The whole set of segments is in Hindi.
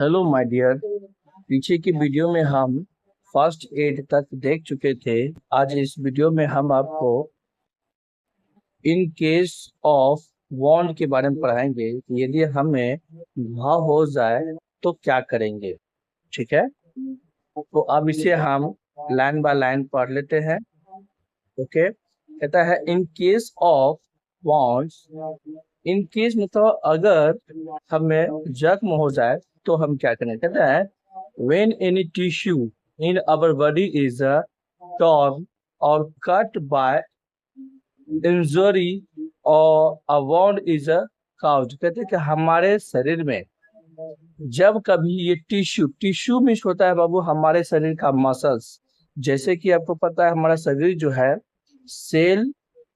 Hello my dear. पीछे की वीडियो में हम फर्स्ट एड तक देख चुके थे। आज इस वीडियो में हम आपको इन केस ऑफ वॉन्ड के बारे में पढ़ाएंगे कि यदि हमें घाव हो जाए तो क्या करेंगे। ठीक है, तो अब इसे हम लाइन बाय लाइन पढ़ लेते हैं। ओके, कहता है इन case of wands. In case मतलब अगर हमें जख्म हो जाए तो हम क्या करें। कहता है when any tissue in our body is torn or cut by injury or a wound is caused। कहते हैं कि हमारे शरीर में जब कभी ये टिश्यू टिश्यू मिस होता है बाबू, हमारे शरीर का मसल्स। जैसे कि आपको पता है हमारा शरीर जो है सेल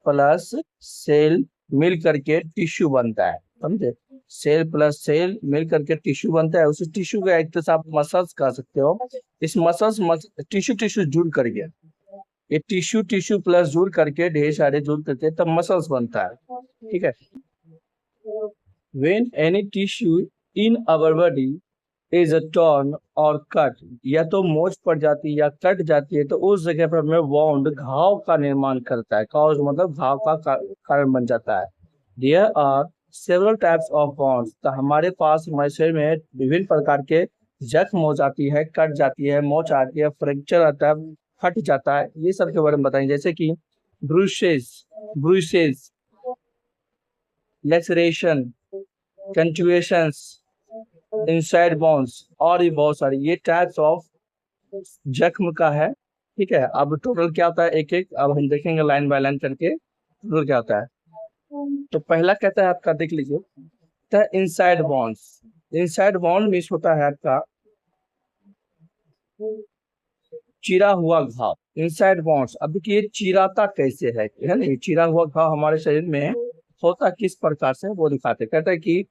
प्लस सेल मिल करके टिश्यू बनता है, समझे। सेल प्लस सेल मिल करके टिश्यू बनता है। उस टिश्यू का एक तरह से आप मसल्स कह सकते हो। इस मसल्स टिश्यू टिश्यू जुड़ करके, ये टिश्यू टिश्यू प्लस जुड़ करके ढेर सारे जुड़ करके तब मसल्स बनता है। ठीक है, when any tissue in our body is a torn और कट, या तो मोच पड़ जाती है या कट जाती है, तो उस जगह पर हमें वाउंड घाव का निर्माण करता है। कॉज मतलब घाव का कारण बन जाता है। There are several types of wounds. तो हमारे पास हमारे शरीर में विभिन्न प्रकार के जख्म हो जाती है, कट जाती है, मोच आती है, फ्रैक्चर आता है, फट जाता है। ये सब के बारे में बताएंगे, जैसे कि bruises bruises laceration, contusions, inside bones और भी बहुत सारी ये टाइप्स ऑफ जख्म का है। ठीक है, अब टोटल क्या होता है एक एक अब हम देखेंगे लाइन बाय लाइन करके टोटल क्या होता है। तो पहला कहता है आपका, देख लीजिए, inside bones. Inside bone means होता है आपका चिरा हुआ घाव। इनसाइड बोन्स, अब देखिए चिराता कैसे है ना। ये चिरा हुआ घाव हमारे शरीर में होता किस प्रकार से वो दिखाते। कहता है कि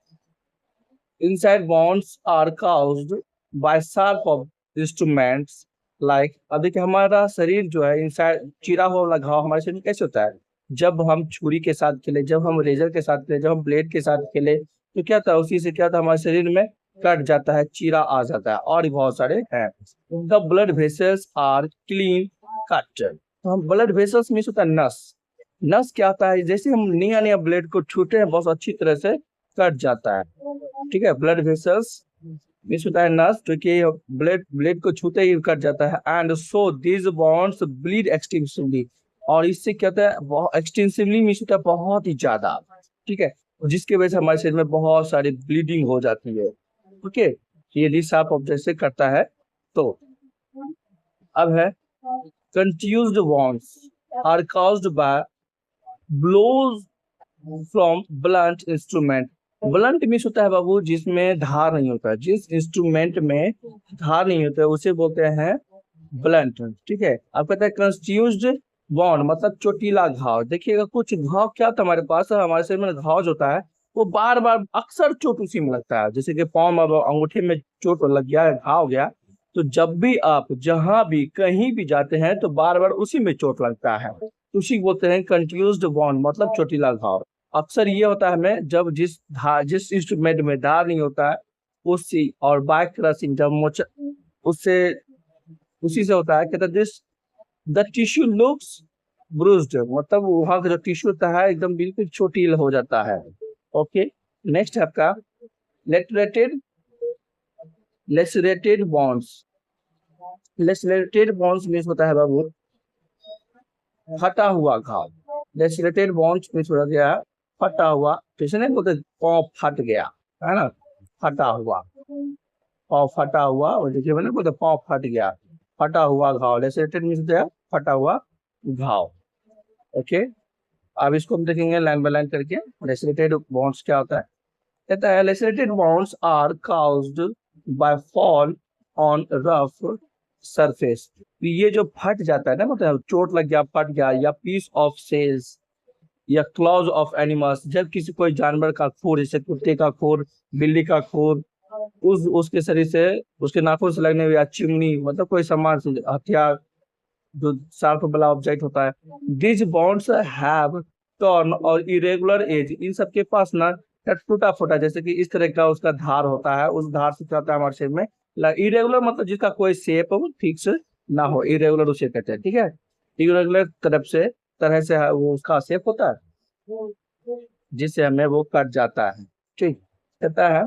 inside wounds are caused by sharp of instruments like। अब देखिए हमारा शरीर जो है इंसाइड चिरा हुआ वाला घाव हमारे शरीर में कैसे होता है। जब हम छुरी के साथ खेले, जब हम रेजर के साथ खेले, जब हम ब्लेड के साथ खेले, तो क्या था उसी से क्या था हमारे शरीर में कट जाता है, चीरा आ जाता है और भी बहुत सारे हैं। The blood vessels are clean cut. तो हम ब्लड वेसल्स मीन्स होता है नस। नस क्या होता है, जैसे हम नया नया ब्लेड को छूटे हैं बहुत अच्छी तरह से कट जाता है। ठीक है, ब्लड वेसल्स मीन्स होता है नस, जो कि ब्लड ब्लेड को छूते ही कट जाता है। And so this bonds bleed extensively, और इससे क्या होता है एक्सटेंसिवली मीन्स होता है बहुत ही ज्यादा। ठीक है, जिसकी वजह से हमारे शरीर में बहुत सारी ब्लीडिंग हो जाती है। ओके, ये दिस आप ऑब्जेक्ट से करता है। तो अब है contused wounds are caused by blows from blunt instrument. Blunt means होता है बाबू जिसमें धार नहीं होता है, जिस इंस्ट्रूमेंट में धार नहीं होता है उसे बोलते हैं ब्लंट। ठीक है, अब कहता है कंट्यूज्ड वॉन्ड मतलब चोटीला घाव। देखिएगा कुछ घाव क्या था हमारे पास, हमारे शरीर में घाव जो होता है वो बार बार अक्सर चोट उसी में लगता है। जैसे कि पाँव में अंगूठे में चोट लग गया, घाव हो गया, तो जब भी आप जहां भी कहीं भी जाते हैं तो बार बार उसी में चोट लगता है, तो उसी को बोलते हैं कंट्यूज्ड वॉन्ड मतलब चोटीला घाव। अक्सर ये होता है हमें जब जिस इंस्ट्रूमेंट में धार नहीं होता है उसी, और बाइक क्रशिंग जब मोच उससे उसी से होता है। कहता this the tissue looks bruised मतलब वहां का जो टिश्यू होता है एकदम बिल्कुल छोटी हो जाता है। ओके, नेक्स्ट है आपका lacerated lacerated wounds. Lacerated wounds means होता है बाबू फटा हुआ घाव। लेसरेटेड बॉन्ड्स मीन्स हो गया फटा हुआ, जैसे नहीं बोलते पाँव फट गया है ना, फटा हुआ पाँव फटा हुआ, और देखिए मैंने बोलते पाँव फट गया, फटा हुआ घाव। लेसरेटेड मीन्स होता है फटा हुआ घाव। ओके, अब इसको हम देखेंगे लाइन बाय लाइन करके। लेसरेटेड बॉन्ड्स क्या होता है। कहता है lacerated wounds are caused by fall on rough surface. ये जो फट जाता है ना, मतलब चोट लग गया, फट गया, या पीस ऑफ सेल्स या क्लॉज ऑफ एनिमल्स, जब किसी कोई जानवर का खूर, जैसे कुत्ते का खूर, बिल्ली का खूर, उसके शरीर से उसके नाखून से लगने हुए, या चिमनी मतलब कोई सामान से हथियार जो शार्प वाला ऑब्जेक्ट होता है। दिस बॉन्ड्स हैव टर्न और इरेगुलर एज। इन सबके पास ना टूटा फूटा, जैसे कि इस तरह का उसका धार होता है, उस धार से क्या होता है हमारे शरीर में। इरेगुलर मतलब जिसका कोई शेप फिक्स ना हो, इरेगुलर उसे कहते हैं। ठीक है, इरेगुलर तरह से वो उसका शेप होता है, जिससे हमें वो कट जाता है। ठीक, कहता है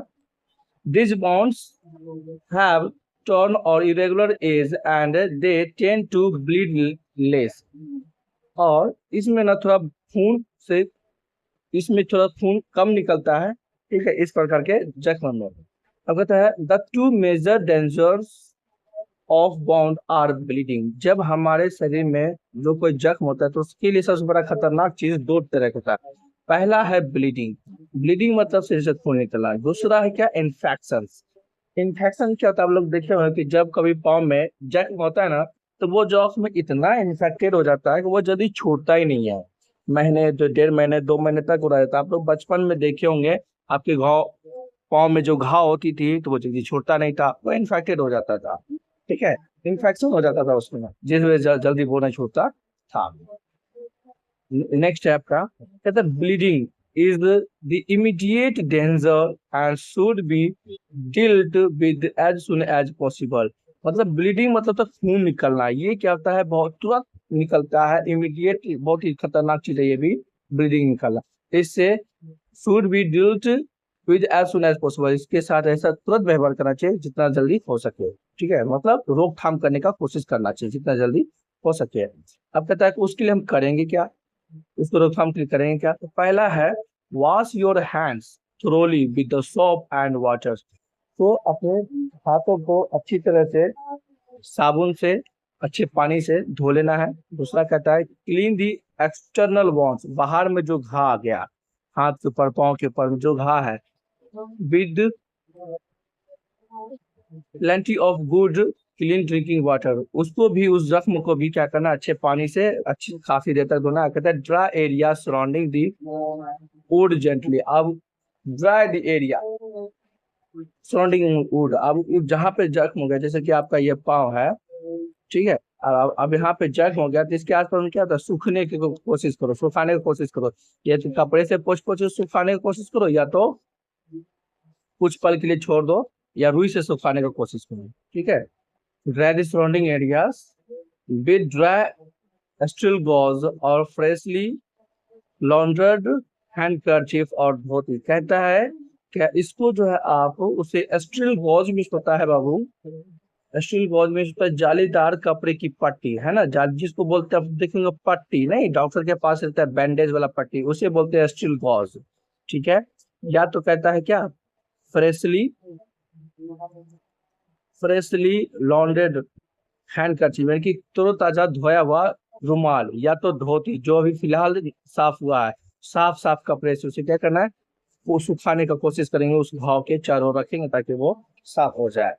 these bonds have torn or irregular edge and they tend to bleed less। और इसमें ना थोड़ा खून से, इसमें थोड़ा खून कम निकलता है। ठीक है, इस प्रकार के जख्म में। अब कहता है the two major dangers of wound are bleeding. जब हमारे शरीर में जो कोई जख्म होता है तो उसके लिए सबसे बड़ा खतरनाक चीज दो तरह का होता है। पहला है ब्लीडिंग, ब्लीडिंग मतलब शरीर से खून निकलना। दूसरा है क्या, इन्फेक्शन। इन्फेक्शन क्या होता है, आप लोग देखे होंगे कि जब कभी पाँव में जख्म होता है ना, तो वो जख्म इतना इन्फेक्टेड हो जाता है कि वो जल्दी छूटता ही नहीं है। महीने, जो 1.5 महीने 2 महीने तक हो रहता है। आप लोग बचपन में देखे होंगे, आपके घाव, पाँव में जो घाव होती थी तो वो जल्दी छूटता नहीं था, वो इन्फेक्टेड हो जाता था। ठीक है, इन्फेक्शन हो जाता था उसमें, जिस वजह से जल्दी वो नहीं छूटता था। नेक्स्ट है आपका, कहता है bleeding is the immediate danger and should be dealt with as soon as possible। मतलब ब्लीडिंग मतलब तो खून निकलना, ये क्या होता है, बहुत तुरंत निकलता है, इमीडिएट, बहुत ही खतरनाक चीज है ये भी, ब्लीडिंग निकलना। इससे should be dealt with as soon as possible, इसके साथ ऐसा तुरंत व्यवहार करना चाहिए जितना जल्दी हो सके। ठीक है, मतलब रोकथाम करने का कोशिश करना चाहिए जितना जल्दी हो सके। अब कहता है कि उसके लिए हम करेंगे क्या, इसको रोकथाम के लिए करेंगे क्या। तो पहला है wash your hands thoroughly with the soap and water. तो अपने हाथों को अच्छी तरह से साबुन से, अच्छे पानी से धो लेना है। दूसरा कहता है क्लीन दी एक्सटर्नल वॉन्स, बाहर में जो घा आ गया, हाथ के ऊपर, पाँव के ऊपर जो घा है, with plenty of good clean drinking water, उसको भी, उस जख्म को भी क्या करना, अच्छे पानी से अच्छी काफी देर तक धोना। कहता है dry area surrounding the wound gently. अब dry the area surrounding wound, अब जहाँ पे जख्म हो गया, जैसे कि आपका ये पाँव है, ठीक है, अब यहाँ पे जख्म हो गया तो इसके आसपास में क्या होता है, सूखने की कोशिश करो, सुखाने की कोशिश करो। या तो कपड़े से पोंछ पोंछ सुखाने की कोशिश करो, या तो कुछ पल के लिए छोड़ दो, या रुई से सुखाने की कोशिश करो। ठीक है, dry the surrounding areas with dry sterile gauze और फ्रेशली लॉन्ड्रेड हैंडकरचीफ और धोती। कहता है क्या, इसको जो है आप उसे स्टील गॉज में होता है बाबू, स्टील गॉज में होता है जालीदार कपड़े की पट्टी, है ना, जिसको बोलते हैं, आप देखेंगे पट्टी नहीं, डॉक्टर के पास रहता है बैंडेज वाला पट्टी, उसे बोलते हैं स्टील गॉज। ठीक है, या तो कहता है क्या, फ्रेशली लॉन्ड्रेड हैंडकरचीफ, यानी कि तरोताजा धोया हुआ रुमाल, या तो धोती, जो अभी फिलहाल साफ हुआ है, साफ साफ कपड़े से उसे क्या करना है, वो सुखाने का कोशिश करेंगे, उस घाव के चारों ओर रखेंगे ताकि वो साफ हो जाए।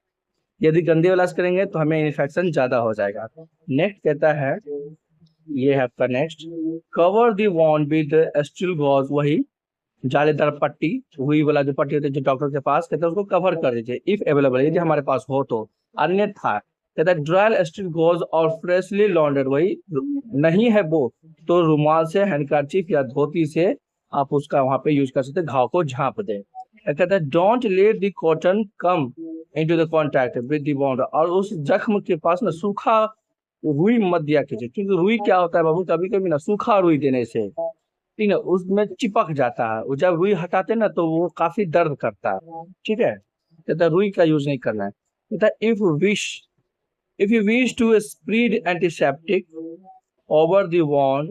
यदि गंदे वाला से करेंगे तो हमें इन्फेक्शन ज्यादा हो जाएगा। नेक्स्ट कहता है, ये है आपका next, cover the wound with sterile gauze, वही जालीदार पट्टी, हुई वाला जो पट्टी होती है जो डॉक्टर के पास, कहते हैं उसको कवर कर दीजिए इफ अवेलेबल, यदि हमारे पास हो तो। अन्यथा कहता है ड्राई स्टील गॉज और फ्रेशली लॉन्ड्रेड, वही नहीं है वो तो रुमाल से, हैंडकरचीफ या धोती से आप उसका वहां पे यूज कर सकते हैं, घाव को झांप दें। कहता है don't let the cotton come into the contact with the wound, और उस जख्म के पास ना सूखा रुई मत दिया कीजिए, क्योंकि रुई क्या होता है बाबू, कभी कभी ना सूखा रुई देने से, ठीक है, उसमें चिपक जाता है, जब रुई हटाते ना तो वो काफी दर्द करता है। ठीक है, कहता है रुई का यूज नहीं करना है। कहता है if you wish to spread antiseptic over the wound,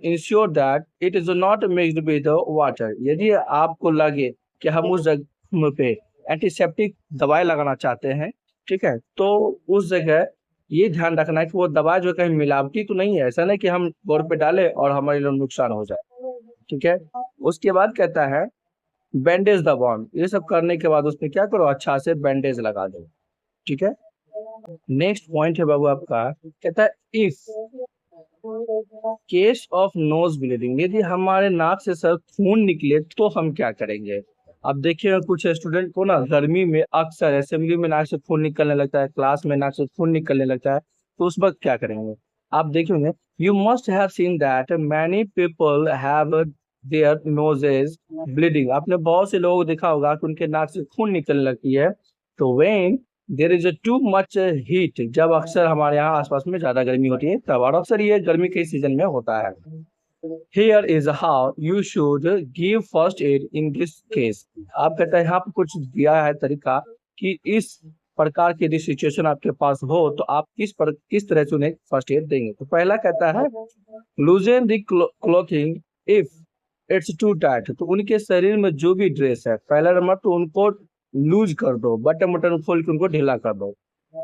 ensure that it is not mixed with water। यदि आपको लगे कि हम उस जगह पे एंटीसेप्टिक दवाई लगाना चाहते हैं, ठीक है, तो उस जगह ये ध्यान रखना है कि वो दवा जो कहीं मिलावटी तो नहीं है, ऐसा नहीं कि हम गोड़ पे डालें और हमारे लिए नुकसान हो जाए। ठीक है, उसके बाद कहता है बैंडेज द वॉन्ड, ये सब करने के बाद उसमें क्या करो, अच्छा से बैंडेज लगा दो। ठीक है, नेक्स्ट पॉइंट है बाबू आपका, कहता है if case of nose bleeding, यदि हमारे नाक से सर खून निकले तो हम क्या करेंगे। अब देखिए कुछ स्टूडेंट को ना गर्मी में अक्सर असेंबली में नाक से खून निकलने लगता है, क्लास में नाक से खून निकलने लगता है, तो उस वक्त क्या करेंगे। आप देखेंगे you must have seen that many people have their noses bleeding. आपने बहुत से लोगों को देखा होगा कि उनके नाक से खून निकलने लगती है। तो when there is too much heat, जब अक्सर हमारे यहाँ आसपास में ज्यादा गर्मी होती है तब, और अक्सर ये गर्मी के सीजन में होता है। Here is how you should give first aid in this case। आप कहते हैं यहाँ पर कुछ दिया है तरीका कि इस प्रकार की यदि सिचुएशन आपके पास हो तो आप किस तरह से उन्हें फर्स्ट एड देंगे। तो पहला कहता है loosen the clothing if it's too tight. तो उनके शरीर में जो भी ड्रेस है, पहला नंबर तो उनको लूज कर दो, बटन बटन खोल के उनको ढीला कर दो।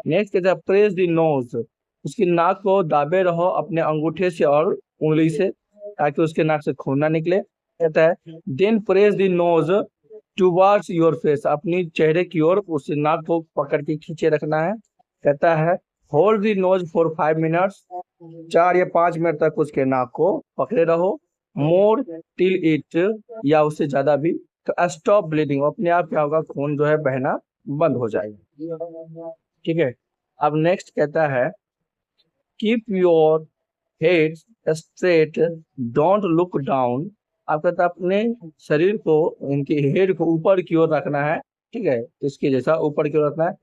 नेक्स्ट कहता है प्रेस द नोज, उसकी नाक को दाबे रहो अपने अंगूठे से और उंगली से ताकि उसके नाक से खून ना निकले। कहता है then press the nose towards your face, अपनी चेहरे की ओर उस नाक को पकड़ के खींचे रखना है। कहता है hold the nose for 5 minutes, 4 या 5 मिनट तक उसके नाक को पकड़े रहो। मोर टिल इट, या उससे ज्यादा भी, तो स्टॉप ब्लीडिंग, अपने आप क्या होगा, खून जो है बहना बंद हो जाएगा। ठीक है। अब नेक्स्ट कहता है keep your head straight, don't look down. आप कहता है अपने शरीर को, इनके हेड को ऊपर की ओर रखना है। ठीक है, इसके जैसा ऊपर की ओर रखना है,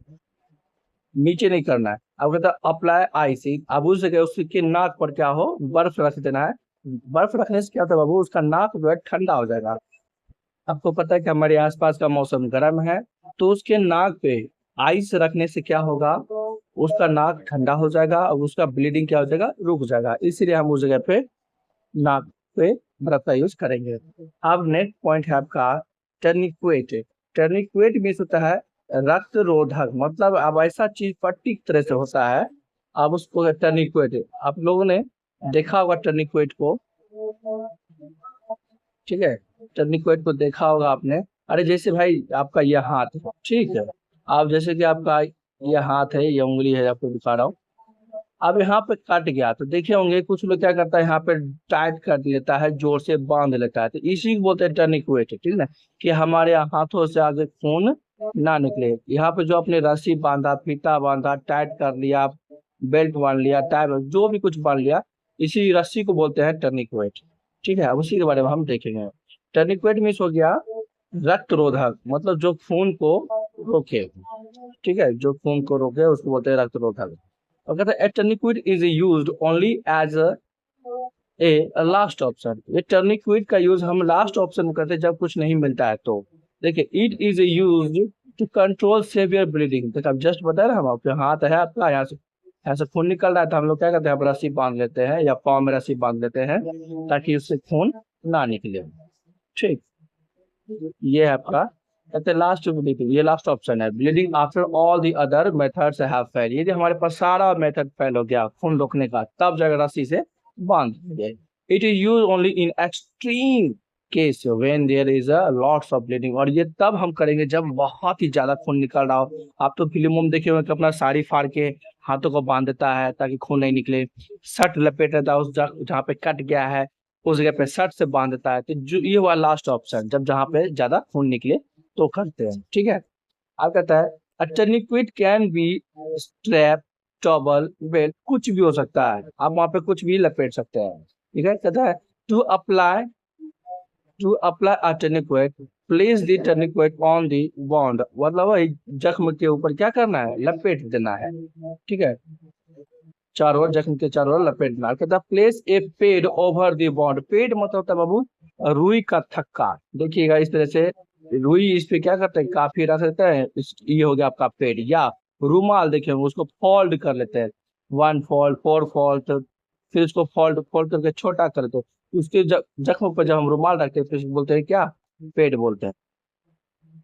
नीचे नहीं करना है। अब कहता है अप्लाई आइस, अब उस जगह उसके नाक पर क्या हो, बर्फ रख देना है। बर्फ रखने से क्या होता है बाबू, उसका नाक जो है ठंडा हो जाएगा। आपको पता है कि हमारे आसपास का मौसम गर्म है, तो उसके नाक पे आइस रखने से क्या होगा, उसका नाक ठंडा हो जाएगा और उसका ब्लीडिंग क्या हो जाएगा, रुक जाएगा। इसलिए हम उस जगह पे नाक पे बर्फ का यूज करेंगे। अब नेक्स्ट पॉइंट है आपका टर्निक्वेट। टर्निक्वेट मीन्स होता है रक्त रोधक, मतलब अब ऐसा चीज पट्टी की तरह से होता है, अब उसको टर्निक्वेट। आप लोगों ने देखा होगा टर्निक्वेट को, ठीक है, टर्निक्वेट को देखा होगा आपने। अरे जैसे भाई आपका ये हाथ है, ठीक है, आप जैसे कि आपका ये हाथ है, ये उंगली है, आपको दिखा रहा हूँ। अब यहाँ पे कट गया तो देखे होंगे कुछ लोग क्या करता है, यहाँ पे टाइट कर देता है, जोर से बांध लेता है, तो इसी को बोलते हैं टर्निक्वेट। ठीक है, कि हमारे हाथों से आगे खून ना निकले। यहाँ पे जो अपने रस्सी बांधा, फीता बांधा, टाइट कर लिया, बेल्ट बांध लिया, टाइट, जो भी कुछ बांध लिया, इसी रस्सी को बोलते हैं टर्निक्वेट। ठीक है, उसी के बारे में हम देखेंगे। टर्निक्वेट मीन्स हो गया रक्त रोधक, मतलब जो खून को रोके। ठीक है, जो खून को रोके उसको बोलते हैं रक्त रोधक। और कहते हैं tourniquet is used only as a last option. ये टर्निक्वेट का यूज हम लास्ट ऑप्शन में करते हैं जब कुछ नहीं मिलता है तो। देखिए it is used to control severe bleeding. देखिए अब जस्ट बताया ना हम, आपके हाथ है आपका, यहाँ से खून निकल रहा है तो हम लोग क्या करते हैं, रस्सी बांध लेते हैं या पाँव में रस्सी बांध लेते हैं ताकि उससे खून ना निकले। ठीक, ये है आपका, कहते हैं लास्ट ब्लीडिंग, ये लास्ट ऑप्शन है। Bleeding after all the other methods have fail, यदि हमारे पास सारा मेथड फेल हो गया खून रोकने का, तब जगह रस्सी से बांध दिए। It is use only in extreme case when there is a lots of bleeding, और ये तब हम करेंगे जब बहुत ही ज्यादा खून निकल रहा हो। आप तो फिल्मों में देखे होंगे कि अपना साड़ी फाड़ के हाथों को बांध देता है ताकि खून नहीं निकले, शर्ट लपेट देता है उस जहाँ पे कट गया है उस जगह पे शर्ट से बांध देता है। तो जो ये हुआ लास्ट ऑप्शन, जब जहाँ पे ज्यादा खून निकले तो करते हैं। ठीक है, अब कहता है a tourniquet can be strap, towel, belt, कुछ भी हो सकता है, आप वहां पे कुछ भी लपेट सकते हैं। ठीक है, कहता है to apply a tourniquet, place the tourniquet on the wound, मतलब वही जख्म के ऊपर क्या करना है, लपेट देना है। ठीक है, चारों ओर, जख्म के चारों ओर लपेटना। कहता है place a pad over the wound. Pad मतलब होता है बाबू रुई का थक्का। देखिएगा इस तरह से रुई, इस पे क्या करते हैं, काफी रख देते हैं, ये हो गया आपका पेड। या रुमाल देखे होंगे, उसको फोल्ड कर लेते हैं, 1 फोल्ड, 4 फोल्ड, तो फिर उसको फोल्ड फोल्ड करके छोटा कर दो, उसके जख्म पर जब हम रुमाल रखते हैं फिर उसको बोलते हैं क्या, पेड बोलते हैं।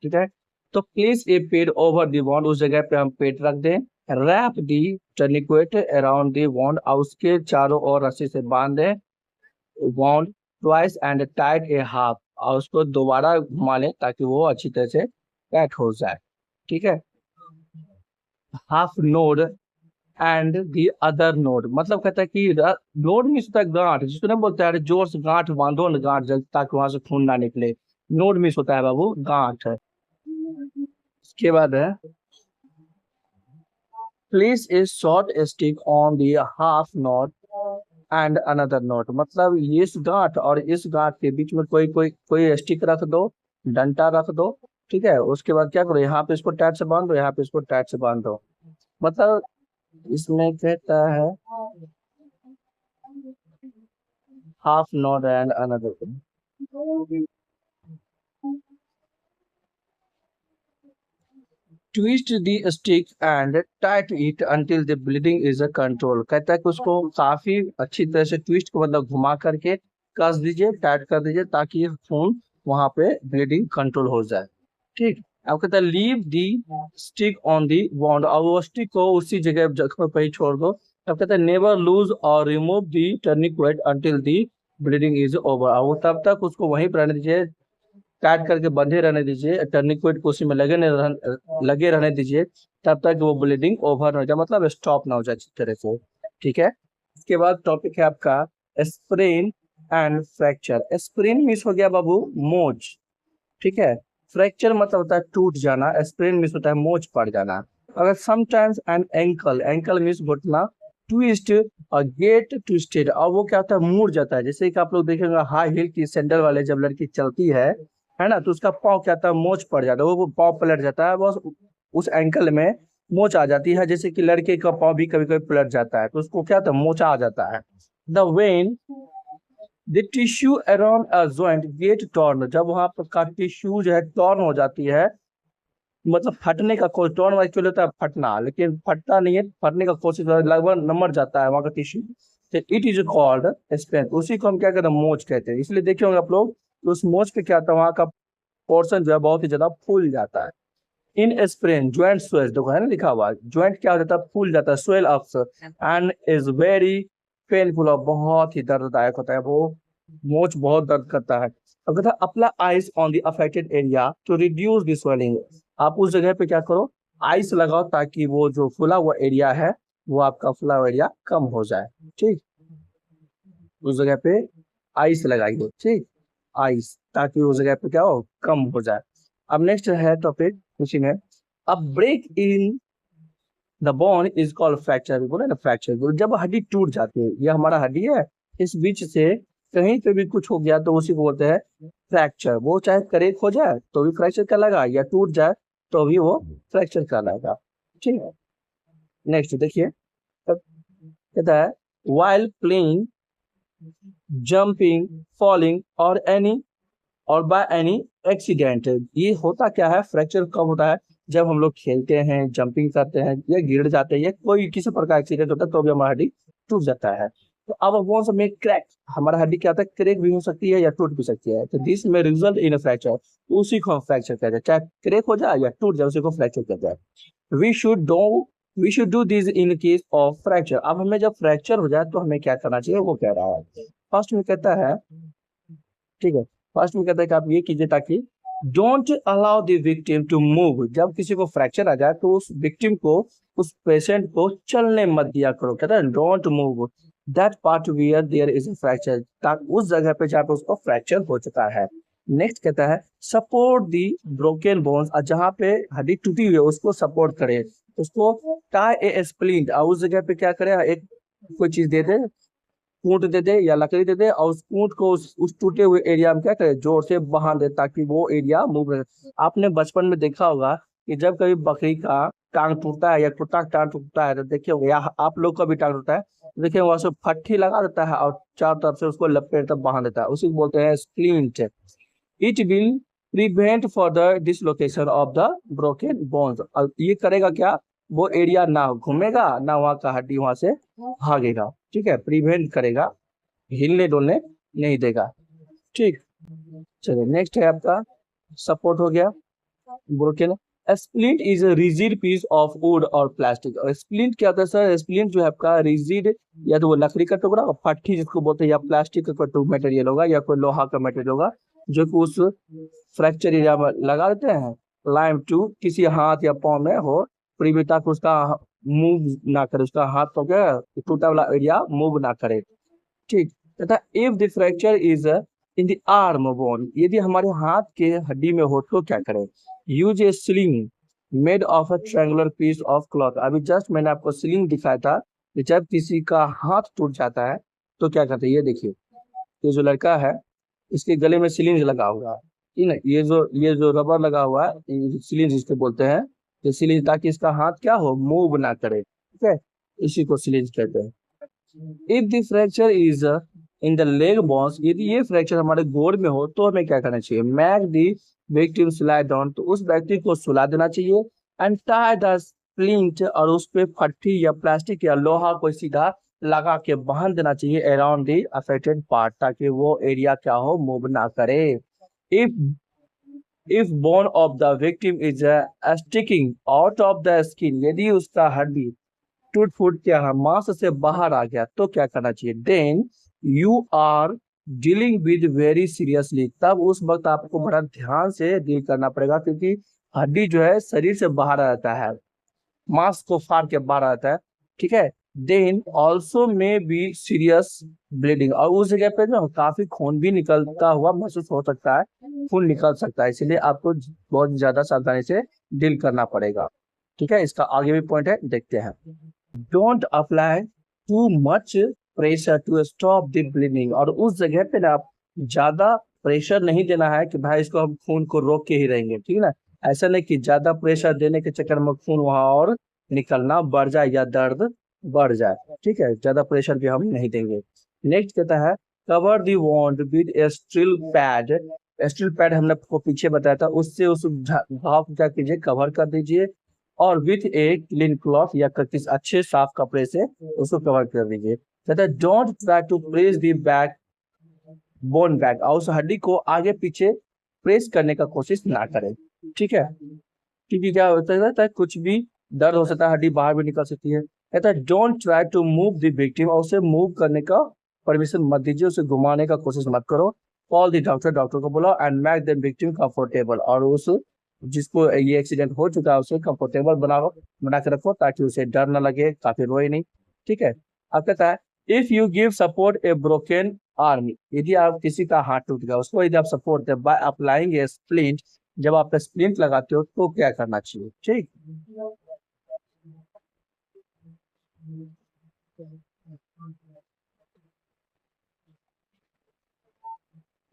ठीक है, तो place a pad over the wound, उस जगह पे हम पेड रख दें। Rap the टर्निक्वेट around the wound, और उसके चारों ओर रस्सी से बांध दें wound twice and tight a half, और उसको दोबारा घुमा लें ताकि वो अच्छी तरह से टाइट हो जाए। ठीक है, half node and the other node, मतलब कहता है कि नोड मीन्स होता है गांठ, जिसको ना बोलते हैं जोर से गांठ बांधो ना, गांठ ताकि वहां से खून ना निकले। नोड मीन्स होता है बाबू गांठ। इसके बाद है place a short stick on the half knot and another note, मतलब इस गांठ और इस गांठ के बीच में कोई कोई कोई स्टिक रख दो, डंटा रख दो। ठीक है, उसके बाद क्या करो, यहाँ पे इसको टाइट से बांध दो, यहाँ पे इसको टाइट से बांध दो। मतलब इसमें कहता है half not and another. Twist the stick and tight it until the bleeding is a control, कहता है कि उसको काफी अच्छी तरह से ट्विस्ट को मतलब घुमा करके कस दीजिए, टाइट कर दीजिए, ताकि खून वहां पे ब्लीडिंग कंट्रोल हो जाए। ठीक। अब कहता है leave the stick on the wound, और वो स्टिक को उसी जगह जख्म पे ही छोड़ दो। अब कहता है never loose or remove the tourniquet until the bleeding is over, और वो तब तक उसको वहीं पर रहने दीजिए, काट करके बंधे रहने दीजिए, टर्निक्वेट को उसी में लगे रहने दीजिए, तब तक वो ब्लीडिंग ओवर ना हो जाए, मतलब स्टॉप ना हो जाए अच्छी तरह से। ठीक है। इसके बाद टॉपिक है आपका sprain and fracture. Sprain miss हो गया बाबू मोच, ठीक है। फ्रैक्चर मतलब होता है टूट जाना, स्प्रेन मिस होता है मोच पड़ जाना। अगर sometimes N ankle, ankle miss घुटना, ट्विस्ट और गेट ट्विस्टेड, और वो क्या होता है मुड़ जाता है। जैसे कि आप लोग देखेंगे हाई हील की सैंडल वाले जब लड़की चलती है ना, तो उसका पाँव क्या होता है मोच पड़ जाता है, वो पाँव पलट जाता है, बस उस एंकल में मोच आ जाती है। जैसे कि लड़के का पाँव भी कभी कभी पलट जाता है, तो उसको क्या होता है मोचा आ जाता है। The when the tissue around a joint get torn, जब वहां पर का टिश्यू जो है टॉर्न हो जाती है, मतलब फटने का कोशिश, टॉर्न एक्चुअली होता है फटना, लेकिन फटता नहीं है, फटने का कोशिश लगभग नमर जाता है वहां का टिश्यू, तो इट इज कॉल्ड स्प्रेन। उसी को हम क्या कहते हैं मोच कहते हैं। इसलिए देखे होंगे आप लोग, तो उस मोच पे क्या होता है वहां का पोर्शन जो है बहुत ही ज्यादा फूल जाता है। इन स्प्रेन ज्वाइंट स्वेल, देखो है ना लिखा हुआ, ज्वाइंट क्या हो जाता है फूल जाता है, swell up and is very painful, और बहुत ही दर्ददायक होता है वो, मोच बहुत दर्द करता है। अब कहता है apply ice on the affected area to reduce the swelling, आप उस जगह पे क्या करो आइस लगाओ, ताकि वो जो फूला हुआ एरिया है वो आपका फूला हुआ एरिया कम हो जाए। ठीक, उस जगह पे आइस लगाइए, ठीक, आइस, ताकि उस जगह पे क्या हो कम हो जाए। अब नेक्स्ट है टॉपिक उसी में, अब break in the bone is called fracture, बोले ना फ्रैक्चर, जब हड्डी टूट जाती है, ये हमारा हड्डी है, इस बीच से कहीं पे भी कुछ हो गया तो उसी को बोलते हैं फ्रैक्चर। वो चाहे करेक हो जाए तो भी फ्रैक्चर कहलाएगा, या टूट जाए तो भी वो फ्रैक्चर कहलाएगा। ठीक है। नेक्स्ट देखिए, कहता है वाइल प्लेइंग, जंपिंग, फॉलिंग और एनी और बाय एनी एक्सीडेंट, ये होता क्या है, फ्रैक्चर कब होता है, जब हम लोग खेलते हैं, जंपिंग करते हैं, या गिर जाते हैं, या कोई किसी प्रकार एक्सीडेंट होता है तो भी हमारा हड्डी टूट जाता है। तो अब वो समय क्रैक, हमारा हड्डी क्या होता है क्रैक भी हो सकती है या टूट भी सकती है, तो दिस में रिजल्ट इन फ्रैक्चर, उसी को हम फ्रैक्चर कहते हैं, चाहे क्रैक हो जाए या टूट जाए उसी को फ्रैक्चर कहते हैं। We should do we should do this in case of fracture, अब हमें जब फ्रैक्चर हो जाए तो हमें क्या करना चाहिए वो कह रहा है। फर्स्ट में कहता है, ठीक है, फर्स्ट में कहता है कि आप ये कीजिए ताकि don't allow the victim to move, जब किसी को फ्रैक्चर आ जाए तो उस विक्टिम को, उस पेशेंट को चलने मत दिया करो, कहता है don't move that part where there is a fracture, ताकि उस जगह पे जहाँ पे उसको फ्रैक्चर हो चुका है। नेक्स्ट कहता है सपोर्ट दी ब्रोकन बोन्स, जहाँ पे हड्डी टूटी हुई है उसको सपोर्ट करे, उसको टाई ए स्प्लिंट, और उस जगह पे क्या करे एक कोई चीज दे दे, कूट दे दे या लकड़ी दे दे, और उस कूट को उस टूटे हुए एरिया में क्या करे जोर से बांध दे, ताकि वो एरिया मूव रहे। आपने बचपन में देखा होगा कि जब कभी बकरी का टांग टूटता है या कुत्ता का टांग टूटता है तो देखिए होगा, या आप लोग का भी टांग टूटता है, देखिए वहां से फट्ठी लगा देता है और चारों तरफ से उसको लपेट तक बांध देता है, उसी को बोलते हैं splint. It will prevent for the dislocation of the broken bones, और ये करेगा क्या, वो एरिया ना घूमेगा ना वहां का हड्डी वहां से भागेगा। ठीक है, प्रिवेंट करेगा, हिलने डोलने नहीं देगा। ठीक, चलिए नेक्स्ट है आपका सपोर्ट हो गया broken. Splint is a rigid piece of wood और प्लास्टिक, और स्प्लिंट क्या होता है सर, स्प्लिंट जो है आपका रिजिड, या तो वो लकड़ी का टुकड़ा और फट्टी जिसको बोलते हैं, या प्लास्टिक का कोई मटेरियल होगा या कोई लोहा का मटेरियल होगा, जो कि उस फ्रैक्चर एरिया में लगा देते हैं, लाइम टू किसी हाथ या पाँव में हो, प्रिवेंट ताकि उसका मूव ना करे, उसका हाथ तो क्या टूटा वाला एरिया मूव ना करे। ठीक, तथा if the fracture is in the arm bone, यदि हमारे हाथ के हड्डी में हो तो क्या करें, use a sling made of a triangular piece of cloth, अभी जस्ट मैंने आपको स्लिंग दिखाया था कि जब किसी का हाथ टूट जाता है तो क्या करते हैं, ये देखिए, ये जो लड़का है इसके गले में सिलिंज लगा हुआ है, ठीक है, ये जो रबर लगा हुआ है, सिलिंज इसको बोलते हैं, ये सिलिंज, ताकि इसका हाथ क्या हो, मूव ना करे, ठीक है, इसी को सिलिंज कहते हैं। If the fracture is in the leg bones, यदि ये फ्रैक्चर हमारे गोड़ में हो तो हमें क्या करना चाहिए, make the victim lie down, तो उस व्यक्ति को सुला देना चाहिए, एंड टाई द स्प्लिंट, और उस पे फट्टी या प्लास्टिक या लोहा कोई सीधा लगा के बांध देना चाहिए अराउंड द अफेक्टेड पार्ट, ताकि वो एरिया क्या हो, मूव ना करे। If bone of the victim is sticking out of the skin, यदि उसका हड्डी टूट फूट क्या है, मांस से बाहर आ गया, तो क्या करना चाहिए, then you are dealing with very seriously, तब उस वक्त आपको बड़ा ध्यान से डील करना पड़ेगा, क्योंकि हड्डी जो है शरीर से बाहर आ जाता है, मांस को फाड़ के बाहर आता है, ठीक है। Then also may be serious bleeding, और उस जगह पे ना काफी खून भी निकलता हुआ महसूस हो सकता है, खून निकल सकता है, इसलिए आपको बहुत ज्यादा सावधानी से डील करना पड़ेगा, ठीक है। इसका आगे भी पॉइंट है, देखते हैं। Don't apply too much pressure to stop the bleeding, और उस जगह पे ना आप ज्यादा प्रेशर नहीं देना है कि भाई इसको हम खून को रोक के ही रहेंगे, ठीक है ना, ऐसा नहीं कि ज्यादा प्रेशर देने के चक्कर में खून वहां और निकलना बढ़ जाए या दर्द बढ़ जाए, ठीक है, ज्यादा प्रेशर भी हम नहीं देंगे। नेक्स्ट कहता है, cover the wound with a steel pad, steel pad हमने आपको पीछे बताया था, उससे उस घाव को क्या कीजिए, कवर कर दीजिए, और विथ ए क्लीन क्लॉथ या किसी अच्छे साफ कपड़े से उसको कवर कर दीजिए। कहता है, don't try to press the backbone back, और उस हड्डी को आगे पीछे प्रेस करने का कोशिश ना करें, ठीक है, क्योंकि क्या होता है, कुछ भी दर्द हो सकता है, हड्डी बाहर भी निकल सकती है। कहता है, don't try to move the victim, और उसे मूव करने का परमिशन मत दीजिए, उसे घुमाने का कोशिश मत करो। कॉल द डॉक्टर, डॉक्टर को बुलाओ, and make the victim comfortable, और उस जिसको ये एक्सीडेंट हो चुका है उसे कंफर्टेबल बना के रखो, ताकि उसे डर ना लगे, काफी रोए नहीं, ठीक है। अब कहता है, if you give support A broken arm, यदि आप किसी का हाथ टूट गया, उसको यदि आप support they by applying A splint, जब आप स्प्लिंट लगाते हो तो क्या करना चाहिए, ठीक।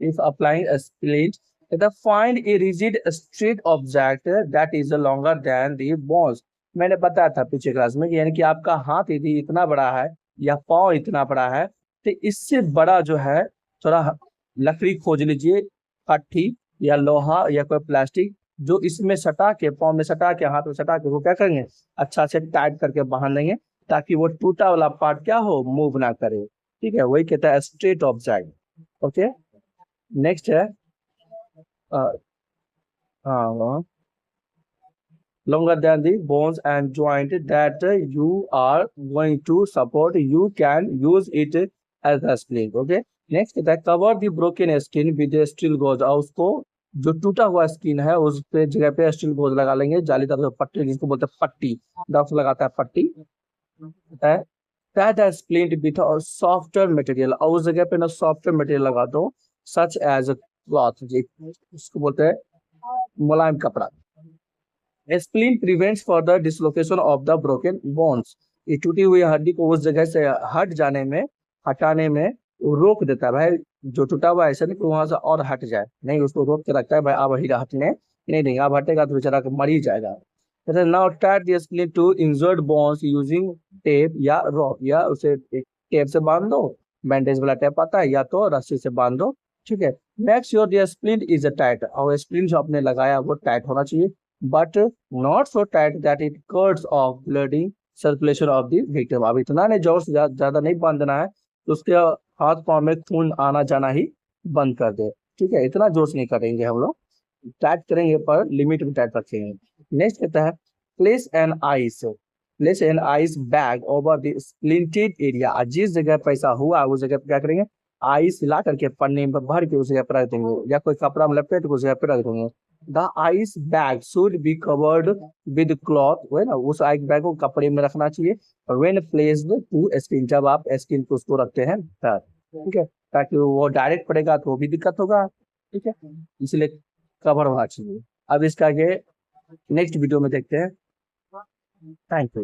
If applying a splint, find a rigid straight object that is longer than the bones, मैंने बताया था पीछे क्लास में, यानी कि आपका हाथ यदि इतना बड़ा है या पाँव इतना बड़ा है, तो इससे बड़ा जो है थोड़ा लकड़ी खोज लीजिए, काठी या लोहा या कोई प्लास्टिक, जो इसमें सटा के, पाँव में सटा के, हाथ में सटा के, वो क्या करेंगे, अच्छा से टाइट करके बांध लेंगे, ताकि वो टूटा वाला पार्ट क्या हो, मूव ना करे, ठीक है, वही कहता है स्ट्रेट ऑब्जेक्ट, ओके। नेक्स्ट है longer than the bones and joint that you are going to support, you can use it as a splint, okay। Next कहता है, cover the broken skin with steel goes, और उसको जो टूटा हुआ स्किन है उस पे जगह पे स्टील गोज लगा लेंगे, जालीदार पट्टी जिसको बोलते हैं पट्टी, डॉक्टर लगाता है पट्टी, है that a splint with a softer material, और उस जगह पे ना सॉफ्टर मटेरियल लगा दो, सच एज क्लॉथ, इसको बोलते हैं मुलायम कपड़ा। Splint prevents for the dislocation of the broken bones, ये टूटी हुई हड्डी को उस जगह से हट जाने में, हटाने में रोक देता है, भाई जो टूटा हुआ ऐसा नहीं कि वहां से और हट जाए, नहीं, उसको रोक के रखता है, भाई अब हटने नहीं देंगे, अब हटेगा तो बेचारा मर ही जाएगा। Now tight the splint to injured bones using tape या रॉप, या उसे टेप से बांध दो, बैंडेज वाला टेप आता है, या तो रस्सी से बांध दो, ठीक है। Make sure the splint is tight, और स्प्लिंट जो आपने लगाया वो टाइट होना चाहिए, but not so tight that it cuts of blooding circulation of the victim, अब इतना नहीं जोर से ज्यादा नहीं बांधना है तो उसके हाथ पांव में खून आना जाना ही बंद कर दे, ठीक है, इतना जोर से नहीं करेंगे हम लोग, टाइट करेंगे पर लिमिट में टाइट रखेंगे। नेक्स्ट कहता है, place an ice bag over the splinted area, जिस जगह पे ऐसा हुआ उस जगह पे क्या करेंगे, आइस ला करके पन्नी में भर के उस जगह पर रख देंगे, या कोई कपड़ा में लपेट के उस जगह पर रख देंगे। The ice bag should be covered with cloth, वो है ना, उस आइस बैग को कपड़े में रखना चाहिए, व्हेन प्लेस्ड टू स्किन, जब आप स्किन को उसको रखते हैं तब, ठीक है, ताकि वो डायरेक्ट पड़ेगा तो भी दिक्कत होगा, ठीक है, इसलिए कवर होना चाहिए। अब इसका आगे नेक्स्ट वीडियो में देखते हैं। Thank you.